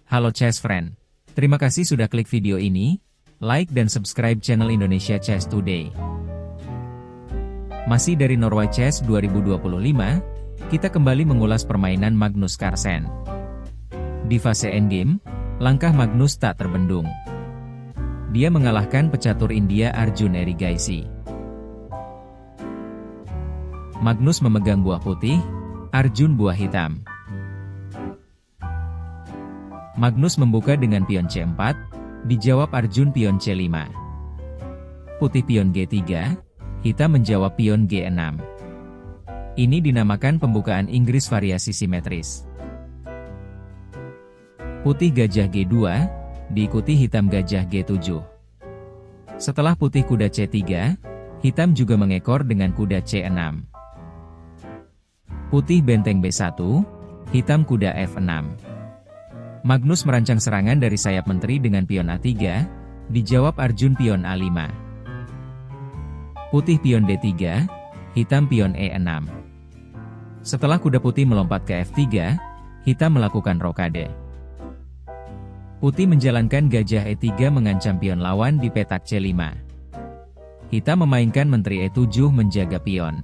Halo Chess Friend. Terima kasih sudah klik video ini, like dan subscribe channel Indonesia Chess Today. Masih dari Norway Chess 2025, kita kembali mengulas permainan Magnus Carlsen. Di fase endgame, langkah Magnus tak terbendung. Dia mengalahkan pecatur India Arjun Erigaisi. Magnus memegang buah putih, Arjun buah hitam. Magnus membuka dengan pion C4, dijawab Arjun pion C5. Putih pion G3, hitam menjawab pion G6. Ini dinamakan pembukaan Inggris variasi simetris. Putih gajah G2, diikuti hitam gajah G7. Setelah putih kuda C3, hitam juga mengekor dengan kuda C6. Putih benteng B1, hitam kuda F6. Magnus merancang serangan dari sayap menteri dengan pion A3, dijawab Arjun pion A5. Putih pion D3, hitam pion E6. Setelah kuda putih melompat ke F3, hitam melakukan rokade. Putih menjalankan gajah E3 mengancam pion lawan di petak C5. Hitam memainkan menteri E7 menjaga pion.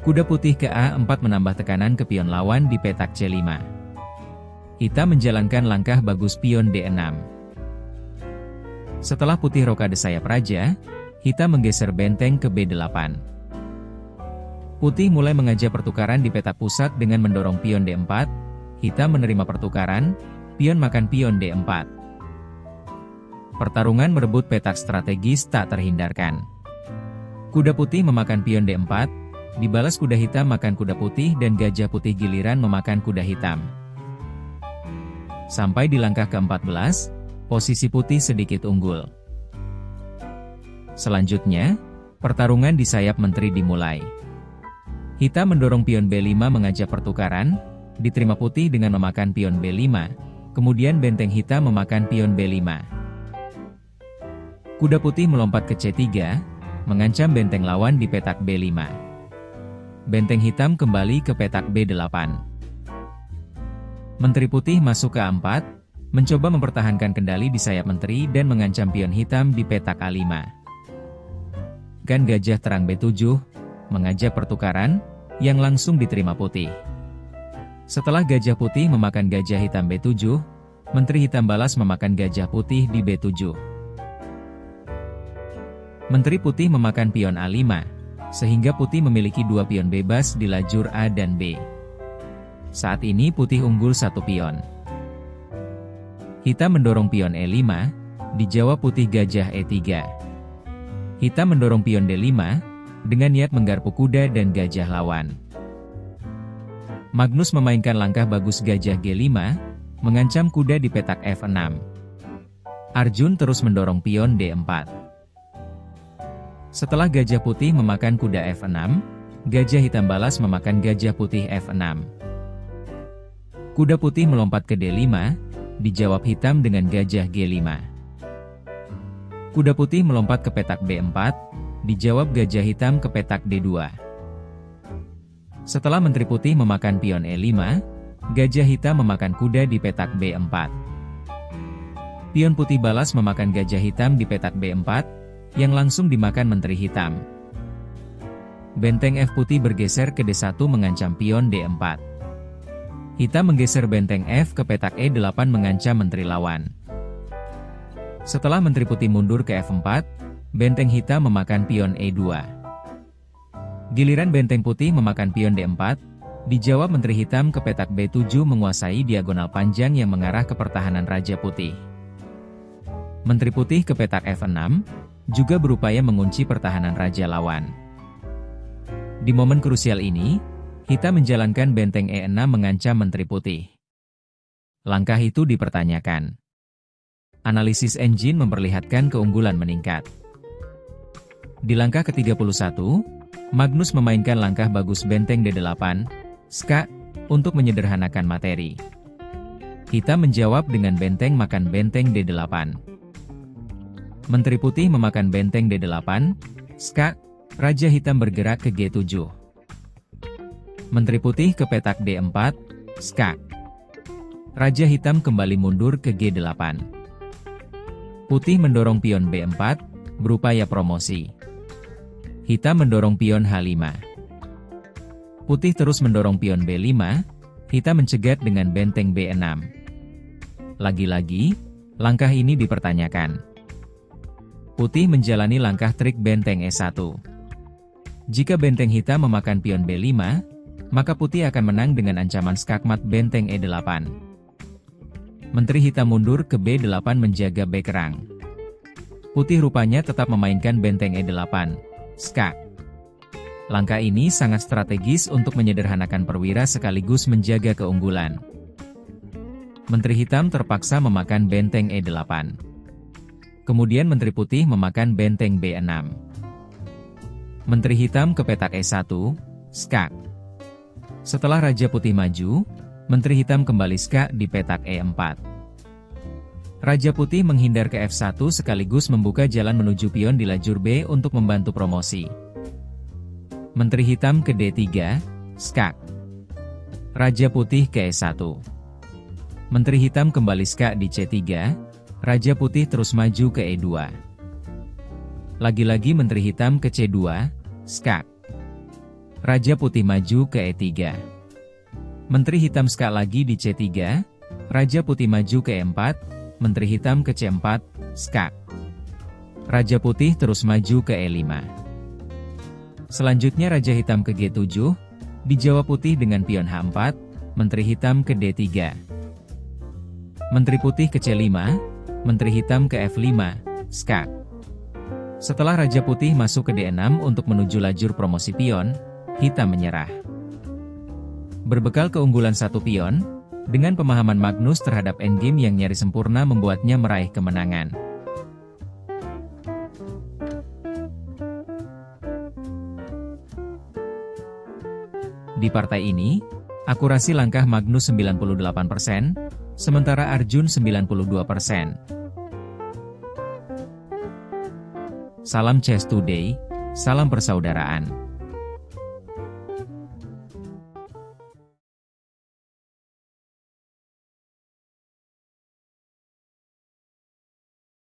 Kuda putih ke A4 menambah tekanan ke pion lawan di petak C5. Hitam menjalankan langkah bagus pion D6. Setelah putih rokade sayap raja, hitam menggeser benteng ke B8. Putih mulai mengajak pertukaran di petak pusat dengan mendorong pion D4, hitam menerima pertukaran, pion makan pion D4. Pertarungan merebut petak strategis tak terhindarkan. Kuda putih memakan pion D4, dibalas kuda hitam makan kuda putih dan gajah putih giliran memakan kuda hitam. Sampai di langkah ke-14, posisi putih sedikit unggul. Selanjutnya, pertarungan di sayap menteri dimulai. Hitam mendorong pion B5 mengajak pertukaran, diterima putih dengan memakan pion B5, kemudian benteng hitam memakan pion B5. Kuda putih melompat ke C3, mengancam benteng lawan di petak B5. Benteng hitam kembali ke petak B8. Menteri putih masuk ke A4, mencoba mempertahankan kendali di sayap menteri dan mengancam pion hitam di petak A5. Gan gajah terang B7, mengajak pertukaran, yang langsung diterima putih. Setelah gajah putih memakan gajah hitam B7, menteri hitam balas memakan gajah putih di B7. Menteri putih memakan pion A5, sehingga putih memiliki dua pion bebas di lajur A dan B. Saat ini putih unggul satu pion. Hitam mendorong pion E5, dijawab putih gajah E3. Hitam mendorong pion D5, dengan niat menggarpu kuda dan gajah lawan. Magnus memainkan langkah bagus gajah G5, mengancam kuda di petak F6. Arjun terus mendorong pion D4. Setelah gajah putih memakan kuda F6, gajah hitam balas memakan gajah putih F6. Kuda putih melompat ke D5, dijawab hitam dengan gajah G5. Kuda putih melompat ke petak B4, dijawab gajah hitam ke petak D2. Setelah menteri putih memakan pion E5, gajah hitam memakan kuda di petak B4. Pion putih balas memakan gajah hitam di petak B4, yang langsung dimakan menteri hitam. Benteng F putih bergeser ke D1 mengancam pion D4. Hitam menggeser benteng F ke petak E8 mengancam menteri lawan. Setelah menteri putih mundur ke F4, benteng hitam memakan pion E2. Giliran benteng putih memakan pion D4, dijawab menteri hitam ke petak B7 menguasai diagonal panjang yang mengarah ke pertahanan raja putih. Menteri putih ke petak F6, juga berupaya mengunci pertahanan raja lawan. Di momen krusial ini, hitam menjalankan benteng E6 mengancam menteri putih. Langkah itu dipertanyakan. Analisis engine memperlihatkan keunggulan meningkat. Di langkah ke-31, Magnus memainkan langkah bagus benteng D8, SK, untuk menyederhanakan materi. Hitam menjawab dengan benteng makan benteng D8. Menteri putih memakan benteng D8, SK, raja hitam bergerak ke G7. Menteri putih ke petak D4, skak. Raja hitam kembali mundur ke G8. Putih mendorong pion B4, berupaya promosi. Hitam mendorong pion H5. Putih terus mendorong pion B5, hitam mencegat dengan benteng B6. Lagi-lagi, langkah ini dipertanyakan. Putih menjalani langkah trik benteng E1. Jika benteng hitam memakan pion B5, maka putih akan menang dengan ancaman skakmat benteng E8. Menteri hitam mundur ke B8 menjaga back-rank. Putih rupanya tetap memainkan benteng E8, skak. Langkah ini sangat strategis untuk menyederhanakan perwira sekaligus menjaga keunggulan. Menteri hitam terpaksa memakan benteng E8. Kemudian menteri putih memakan benteng B6. Menteri hitam ke petak E1, skak. Setelah Raja Putih maju, Menteri hitam kembali skak di petak E4. Raja Putih menghindar ke F1 sekaligus membuka jalan menuju pion di lajur B untuk membantu promosi. Menteri hitam ke D3, skak. Raja Putih ke E1. Menteri hitam kembali skak di C3, Raja Putih terus maju ke E2. Lagi-lagi Menteri hitam ke C2, skak. Raja Putih maju ke E3. Menteri hitam skak lagi di C3, Raja Putih maju ke E4, Menteri hitam ke C4, skak. Raja Putih terus maju ke E5. Selanjutnya Raja hitam ke G7, dijawab Putih dengan pion H4, Menteri hitam ke D3. Menteri Putih ke C5, Menteri hitam ke F5, skak. Setelah Raja Putih masuk ke D6 untuk menuju lajur promosi pion, hitam menyerah. Berbekal keunggulan satu pion, dengan pemahaman Magnus terhadap endgame yang nyaris sempurna membuatnya meraih kemenangan. Di partai ini, akurasi langkah Magnus 98%, sementara Arjun 92%. Salam Chess Today, salam persaudaraan.